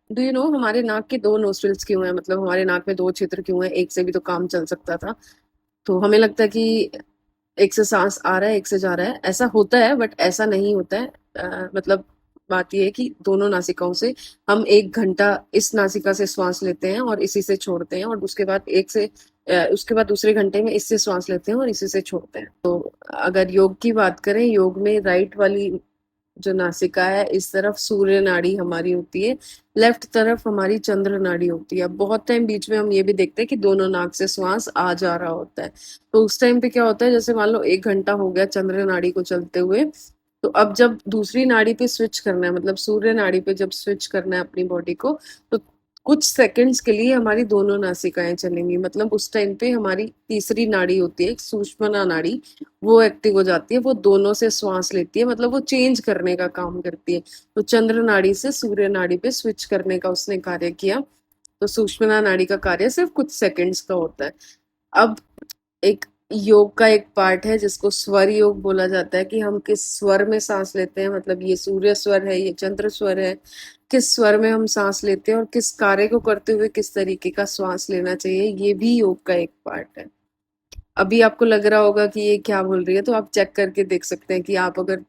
Do you know हमारे नाक के दो नोस्ट्रिल्स क्यों हैं? मतलब हमारे नाक में दो छिद्र क्यों हैं? एक से भी तो काम चल सकता था। तो हमें लगता है कि एक से सांस आ रहा है, एक से जा रहा है, ऐसा होता है, बट ऐसा नहीं होता है। मतलब बात ये है कि दोनों नासिकाओं से हम 1 घंटा इस नासिका से श्वास लेते हैं और इसी से छोड़ते हैं, और उसके बाद दूसरे घंटे में इससे श्वास लेते हैं और इसी से छोड़ते हैं। तो अगर योग की बात करें, योग में राइट वाली जो नासिका है, इस तरफ सूर्य नाड़ी हमारी होती है, लेफ्ट तरफ हमारी चंद्र नाड़ी होती है। अब बहुत टाइम बीच में हम ये भी देखते हैं कि दोनों नाक से श्वास आ जा रहा होता है। तो उस टाइम पे क्या होता है, जैसे मान लो 1 घंटा हो गया चंद्र नाड़ी को चलते हुए, तो अब जब दूसरी नाड़ी पे स्विच करना है, मतलब सूर्य नाड़ी पे जब स्विच करना है अपनी बॉडी को, तो कुछ सेकंड्स के लिए हमारी दोनों नासिकाएं चलेंगी। मतलब उस टाइम पे हमारी तीसरी नाड़ी होती है, एक सुषुम्ना नाड़ी, वो एक्टिव हो जाती है। वो दोनों से श्वास लेती है, मतलब वो चेंज करने का काम करती है। तो चंद्र नाड़ी से सूर्य नाड़ी पे स्विच करने का उसने कार्य किया। तो सुषुम्ना नाड़ी का कार्य सिर्फ कुछ सेकंड्स का होता है। अब एक योग का एक पार्ट है जिसको स्वर योग बोला जाता है, कि हम किस स्वर में सांस लेते हैं। मतलब ये सूर्य स्वर है, ये चंद्र स्वर है, किस स्वर में हम सांस लेते हैं और किस कार्य को करते हुए किस तरीके का श्वास लेना चाहिए, ये भी योग का एक पार्ट है। अभी आपको लग रहा होगा कि ये क्या बोल रही है, तो आप चेक करके देख सकते हैं कि आप अगर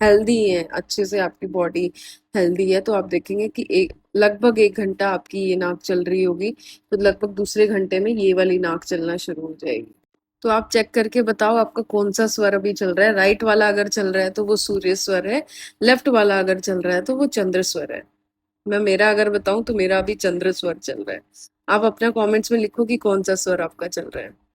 हेल्दी हैं, अच्छे से आपकी बॉडी हेल्दी है, तो आप देखेंगे कि एक लगभग 1 घंटा आपकी ये नाक चल रही होगी, तो लगभग दूसरे घंटे में ये वाली नाक चलना शुरू हो जाएगी। तो आप चेक करके बताओ आपका कौन सा स्वर अभी चल रहा है। राइट वाला अगर चल रहा है तो वो सूर्य स्वर है, लेफ्ट वाला अगर चल रहा है तो वो चंद्र स्वर है। मैं मेरा अगर बताऊं तो मेरा अभी चंद्र स्वर चल रहा है। आप अपना कमेंट्स में लिखो कि कौन सा स्वर आपका चल रहा है।